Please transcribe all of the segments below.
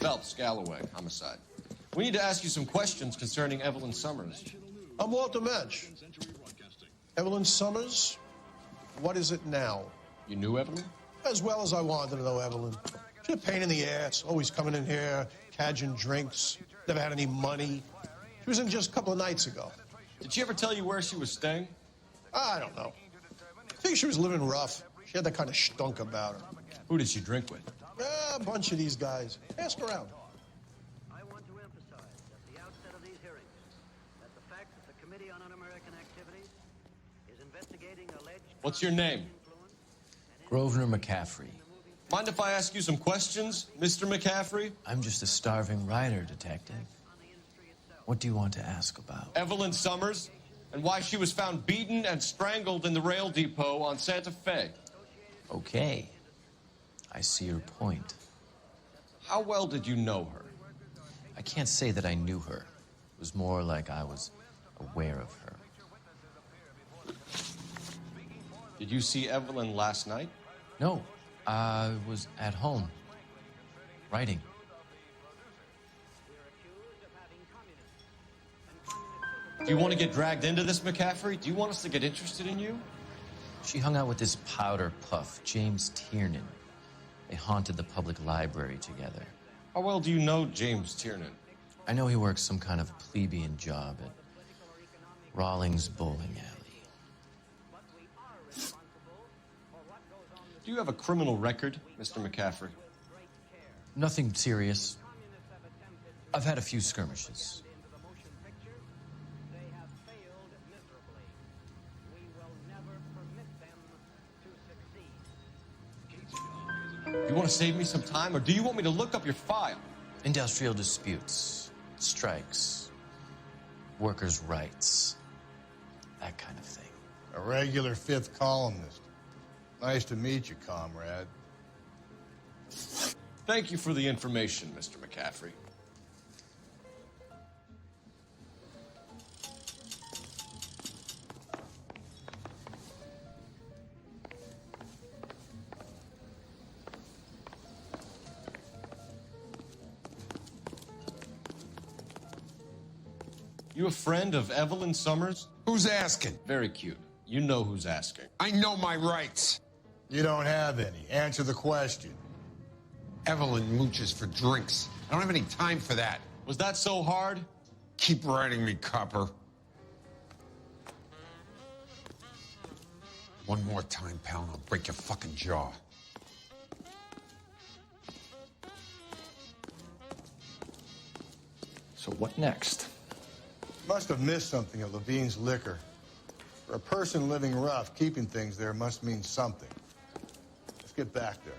Phelps, Galloway, homicide. We need to ask you some questions concerning Evelyn Summers. I'm Walter Mensch. Evelyn Summers, what is it now? You knew Evelyn? As well as I wanted to know Evelyn. She's a pain in the ass, always coming in here, cadging drinks, never had any money. She was in just a couple of nights ago. Did she ever tell you where she was staying? I don't know. I think she was living rough. She had that kind of stunk about her. Who did she drink with? A bunch of these guys. Ask around. I want to emphasize at the outset of these hearings that the fact that the Committee on Un-American Activities is investigating alleged... What's your name? Grosvenor McCaffrey. Mind if I ask you some questions, Mr. McCaffrey? I'm just a starving writer, Detective. What do you want to ask about? Evelyn Summers, and why she was found beaten and strangled in the rail depot on Santa Fe. Okay. I see your point. How well did you know her? I can't say that I knew her. It was more like I was aware of her. Did you see Evelyn last night? No, I was at home, writing. Do you want to get dragged into this, McCaffrey? Do you want us to get interested in you? She hung out with this powder puff, James Tiernan. They haunted the public library together. How well do you know James Tiernan? I know he works some kind of plebeian job at Rawlings Bowling Alley. Do you have a criminal record, Mr. McCaffrey? Nothing serious. I've had a few skirmishes. Do you want to save me some time, or do you want me to look up your file? Industrial disputes, strikes, workers' rights, that kind of thing. A regular fifth columnist. Nice to meet you, comrade. Thank you for the information, Mr. McCaffrey. You a friend of Evelyn Summers? Who's asking? Very cute. You know who's asking. I know my rights. You don't have any. Answer the question. Evelyn mooches for drinks. I don't have any time for that. Was that so hard? Keep writing me, copper. One more time, pal, and I'll break your fucking jaw. So what next? Must have missed something at Levine's liquor. For a person living rough, keeping things there must mean something. Let's get back there.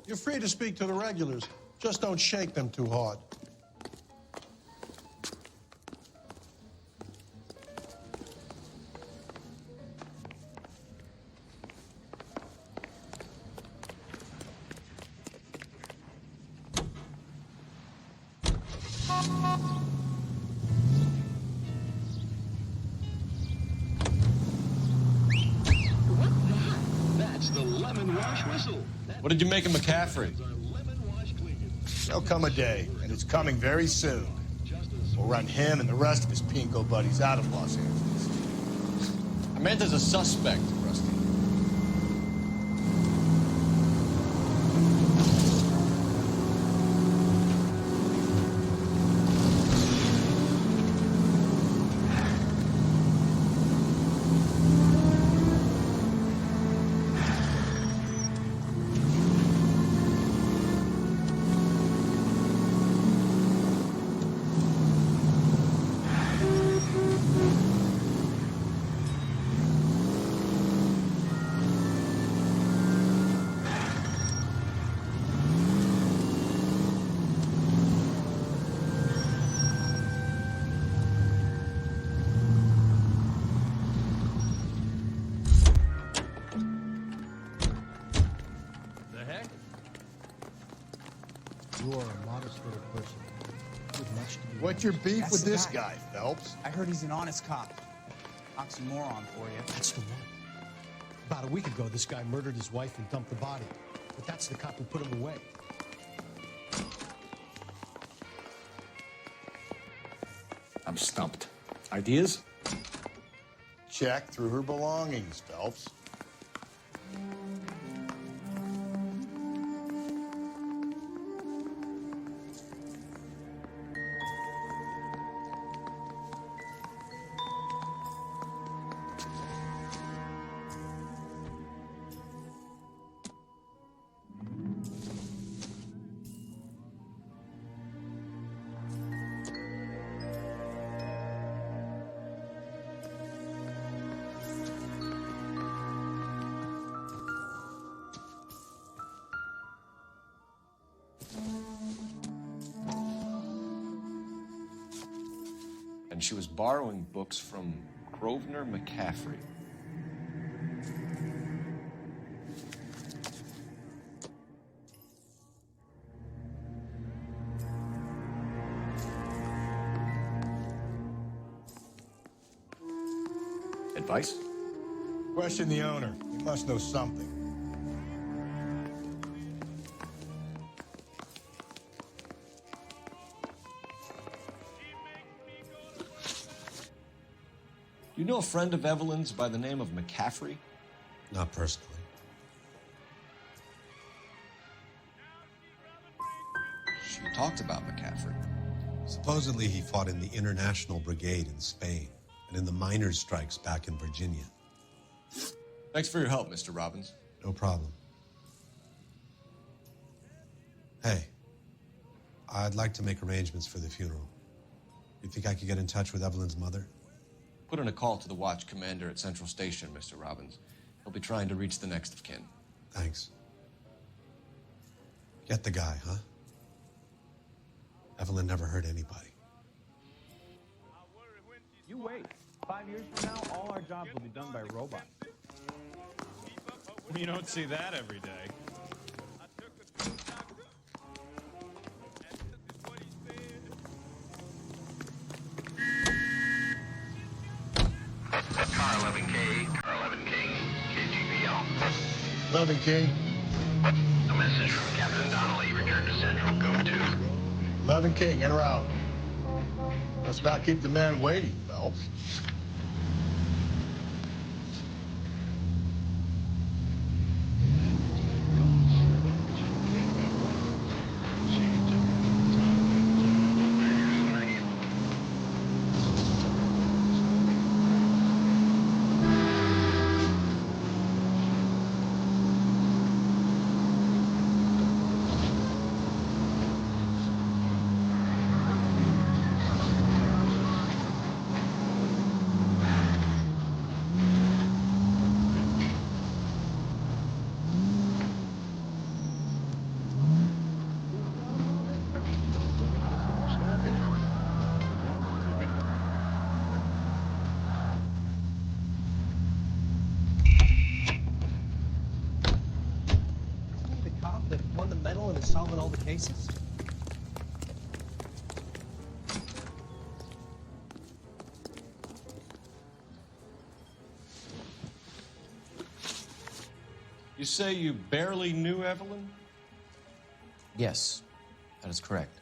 You're free to speak to the regulars. Just don't shake them too hard. What did you make of McCaffrey? There'll come a day, and it's coming very soon. We'll run him and the rest of his pinko buddies out of Los Angeles. I meant as a suspect, Rusty. What's your beef That's with the this guy. guy, Phelps? I heard he's an honest cop. Oxymoron for you. That's the one. About a week ago, this guy murdered his wife and dumped the body. But that's the cop who put him away. I'm stumped. Ideas? Check through her belongings, Phelps. And she was borrowing books from Grosvenor McCaffrey. Advice? Question the owner. He must know something. You know a friend of Evelyn's by the name of McCaffrey? Not personally. She talked about McCaffrey. Supposedly he fought in the International Brigade in Spain and in the miners' strikes back in Virginia. Thanks for your help, Mr. Robbins. No problem. Hey, I'd like to make arrangements for the funeral. You think I could get in touch with Evelyn's mother? Put in a call to the watch commander at Central Station, Mr. Robbins. He'll be trying to reach the next of kin. Thanks. Get the guy, huh? Evelyn never hurt anybody. You wait. 5 years from now, all our jobs will be done by robots. You don't see that every day. Car 11K, Car 11K, KGPL. 11K. A message from Captain Donnelly. Return to Central. Go to. 11K, get her out. Let's not keep the man waiting, Phelps. Solving all the cases? You say you barely knew Evelyn? Yes, that is correct.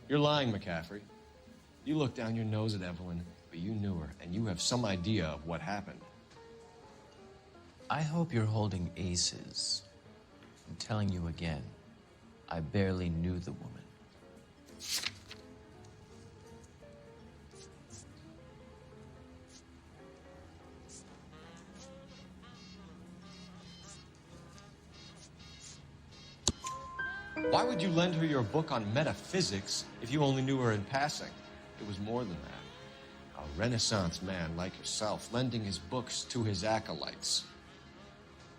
You're lying, McCaffrey. You looked down your nose at Evelyn, but you knew her, and you have some idea of what happened. I hope you're holding aces. I'm telling you again, I barely knew the woman. Why would you lend her your book on metaphysics if you only knew her in passing? It was more than that. A Renaissance man like yourself lending his books to his acolytes.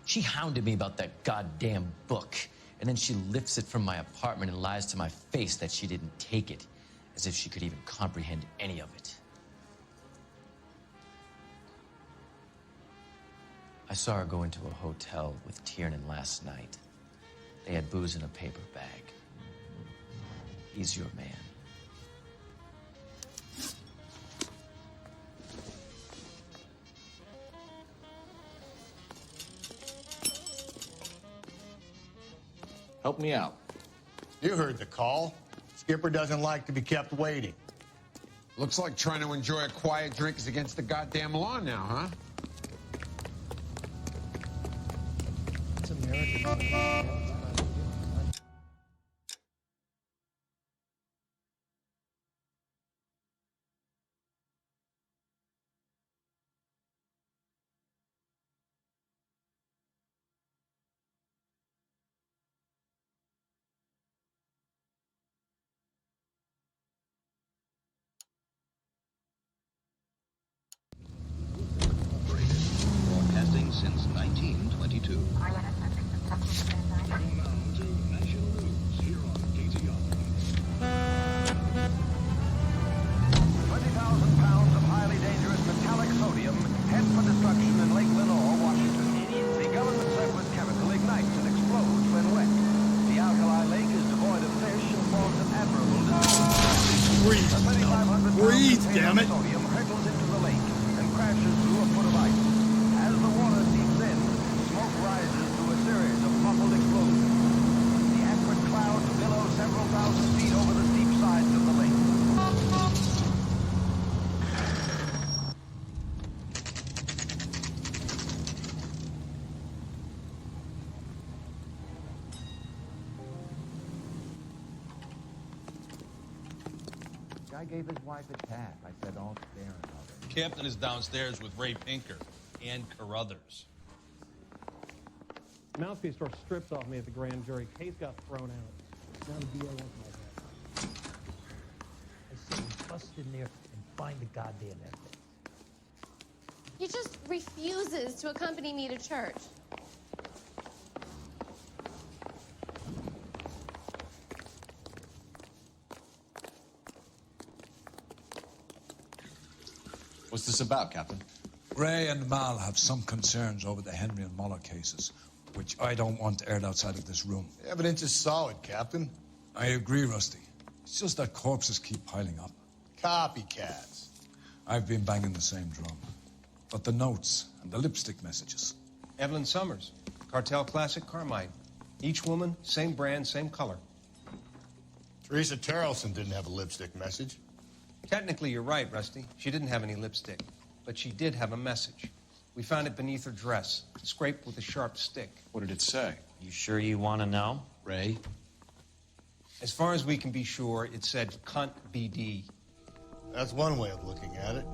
She hounded me about that goddamn book, and then she lifts it from my apartment and lies to my face that she didn't take it, as if she could even comprehend any of it. I saw her go into a hotel with Tiernan last night. They had booze in a paper bag. He's your man. Help me out. You heard the call. Skipper doesn't like to be kept waiting. Looks like trying to enjoy a quiet drink is against the goddamn law now, huh? It's American. Broadcasting since 1922. 20,000 pounds of highly dangerous metallic sodium head for destruction in Lake Lenore, Washington. The government surplus chemical ignites and explodes when wet. The alkali lake is devoid of fish and forms an admirable Breathe. Breathe, damn it. Sodium hurtles into the lake and crashes through a foot of ice. As the water seeps in, smoke rises through a series of muffled explosions. The acrid clouds billow several thousand feet over the steep sides of the lake. Guy gave his wife a tap. I said, don't stare at her. Captain is downstairs with Ray Pinker and Carruthers. Mouthpiece store stripped off me at the grand jury. Case got thrown out. Now the DA wants my head. I said we bust in there and find the goddamn evidence. He just refuses to accompany me to church. What's this about, Captain? Ray and Mal have some concerns over the Henry and Muller cases, which I don't want aired outside of this room. The evidence is solid, Captain. I agree, Rusty. It's just that corpses keep piling up. Copycats. I've been banging the same drum. But the notes and the lipstick messages. Evelyn Summers, Cartel Classic Carmine. Each woman, same brand, same color. Teresa Terrelson didn't have a lipstick message. Technically, you're right, Rusty. She didn't have any lipstick. But she did have a message. We found it beneath her dress, scraped with a sharp stick. What did it say? You sure you want to know? Ray? As far as we can be sure, it said cunt BD. That's one way of looking at it.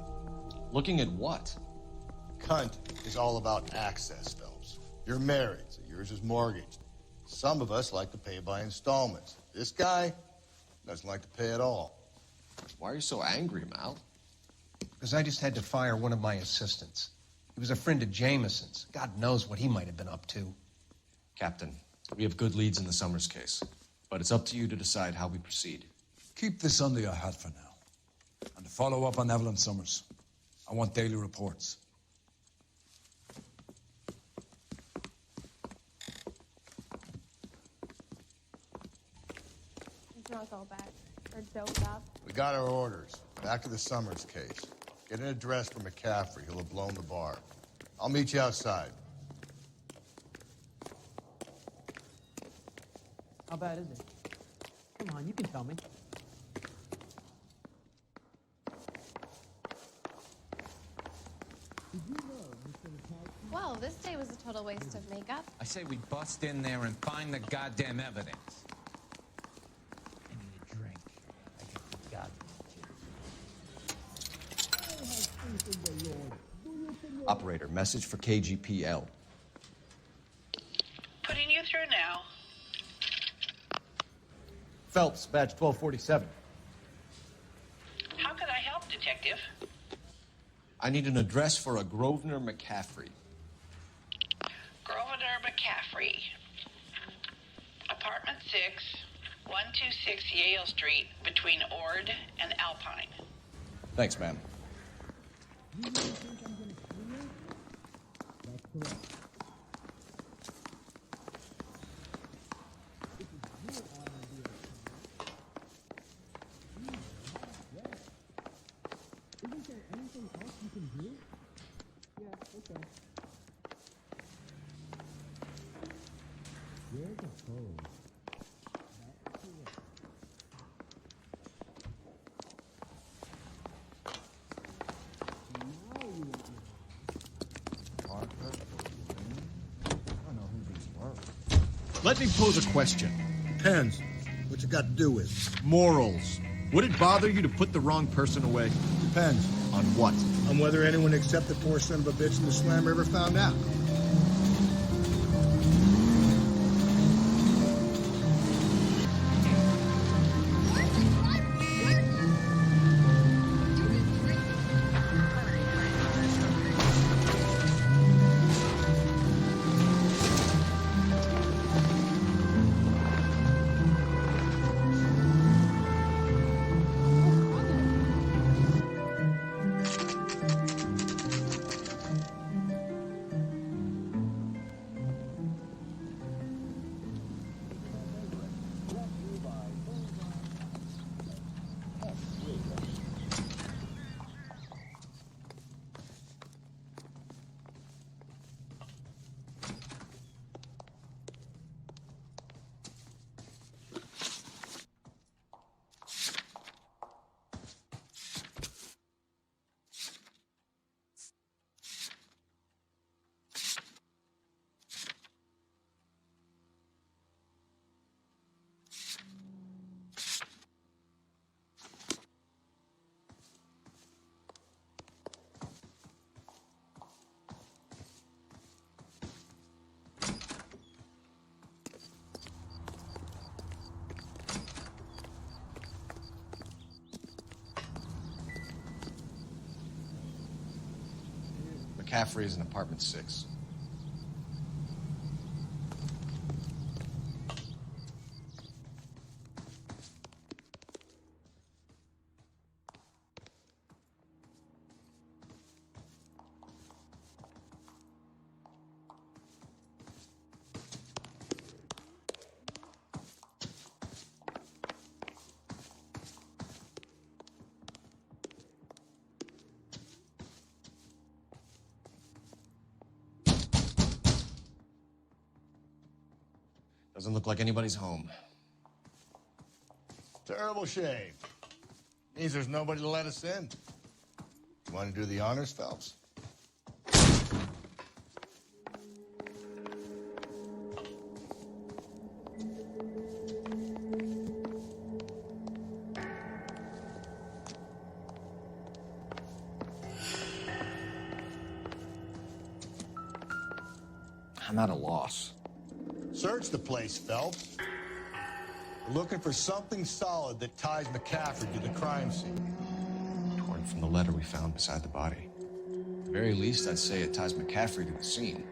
Looking at what? Cunt is all about access, Phelps. You're married, so yours is mortgaged. Some of us like to pay by installments. This guy doesn't like to pay at all. Why are you so angry, Mal? Because I just had to fire one of my assistants. He was a friend of Jameson's. God knows what he might have been up to. Captain, we have good leads in the Summers case, but it's up to you to decide how we proceed. Keep this under your hat for now. And to follow up on Evelyn Summers, I want daily reports. Drunk all back. Or doped up. We got our orders. Back to the Summers case. Get an address for McCaffrey. He'll have blown the bar. I'll meet you outside. How bad is it? Come on, you can tell me. Well, this day was a total waste of makeup. I say we bust in there and find the goddamn evidence. I need a drink. I got the goddamn Operator, message for KGPL. Putting you through now. Phelps, badge 1247. How could I help, Detective? I need an address for a Grosvenor McCaffrey. Grosvenor McCaffrey. Apartment 6, 126 Yale Street, between Ord and Alpine. Thanks, ma'am. That's correct. Let me pose a question. Depends. What you got to do with? Morals. Would it bother you to put the wrong person away? Depends. On what? On whether anyone except the poor son of a bitch in the slammer ever found out. McCaffrey is in apartment 6. Doesn't look like anybody's home. Terrible shame. Means there's nobody to let us in. You want to do the honors, Phelps? I'm at a loss. Search the place, Phelps. We're looking for something solid that ties McCaffrey to the crime scene. Torn from the letter we found beside the body. At the very least, I'd say it ties McCaffrey to the scene.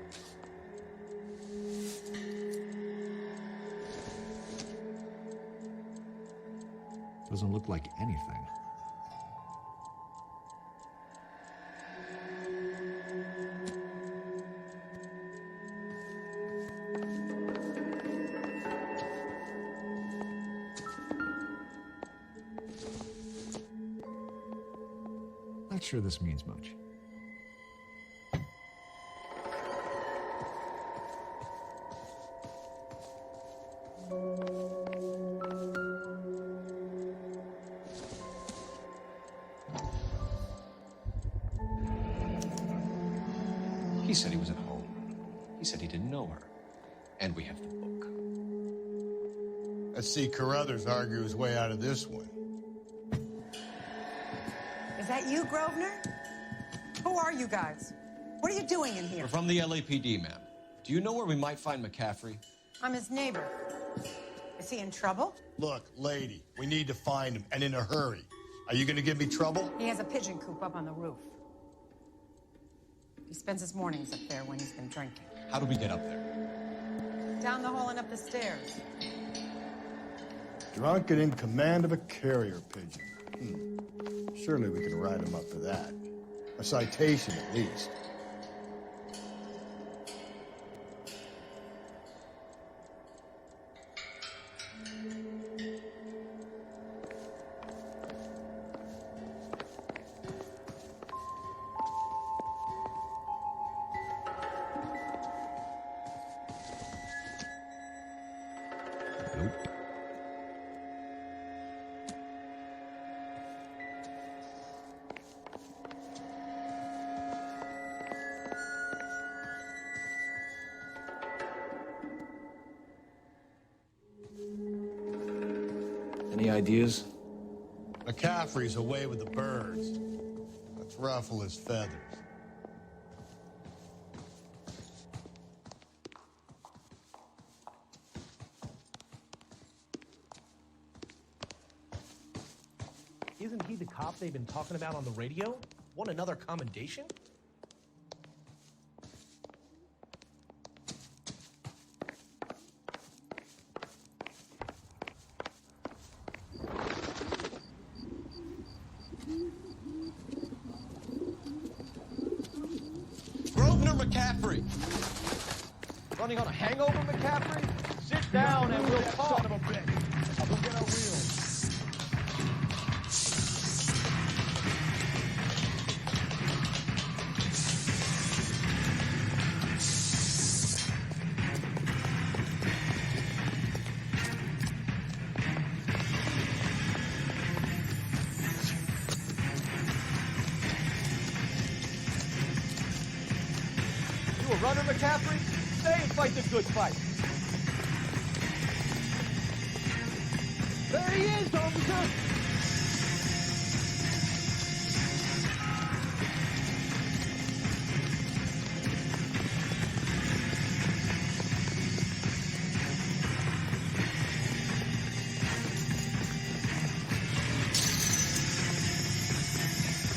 Doesn't look like anything. Not sure this means much. He said he was at home. He said he didn't know her. And we have the book. Let's see Carruthers argue his way out of this one. Is that you, Grosvenor? Who are you guys? What are you doing in here? We're from the LAPD, ma'am. Do you know where we might find McCaffrey? I'm his neighbor. Is he in trouble? Look, lady, we need to find him, and in a hurry. Are you going to give me trouble? He has a pigeon coop up on the roof. He spends his mornings up there when he's been drinking. How do we get up there? Down the hall and up the stairs. Drunk and in command of a carrier pigeon. Surely we can write him up for that. A citation, at least. Nope. Any ideas? McCaffrey's away with the birds. Let's ruffle his feathers. Isn't he the cop they've been talking about on the radio? Want another commendation? Grosvenor McCaffrey! Running on a hangover, McCaffrey? Sit down and we'll talk. Son of a bitch. We'll get our wheels. You a runner, McCaffrey? Stay and fight the good fight. There he is, officer!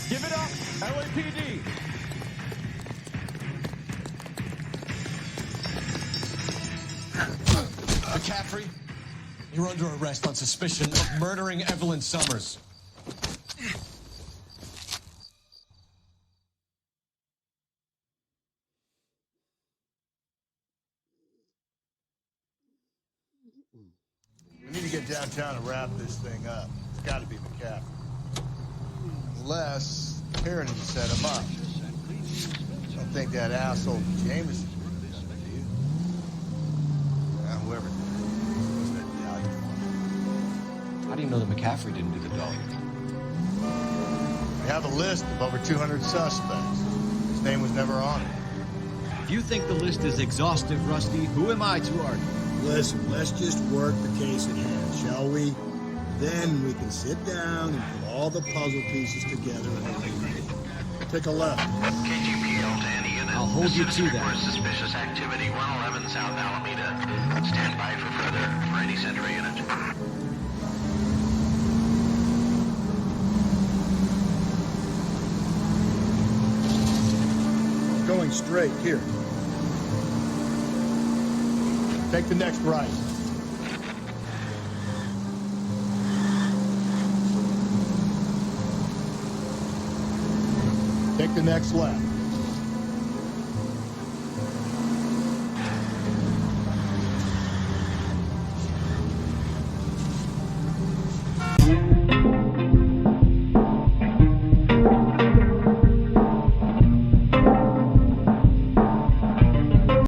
Give it up, LAPD! McCaffrey, you're under arrest on suspicion of murdering Evelyn Summers. We need to get downtown and wrap this thing up. It's got to be McCaffrey. Unless Karen set him up. I don't think that asshole Jameson would have done it, do you? Whoever did it. Wasn't it Italian? How do you know that McCaffrey didn't do the dog? We have a list of over 200 suspects. His name was never on it. If you think the list is exhaustive, Rusty, who am I to argue? Listen, let's just work the case at hand, shall we? Then we can sit down and put all the puzzle pieces together and eliminate. Take a left. KGP to any unit. I'll hold you to that. Suspicious activity, 111 South Alameda. Stand by for further for any Central unit. Going straight, here. Take the next right. Take the next left.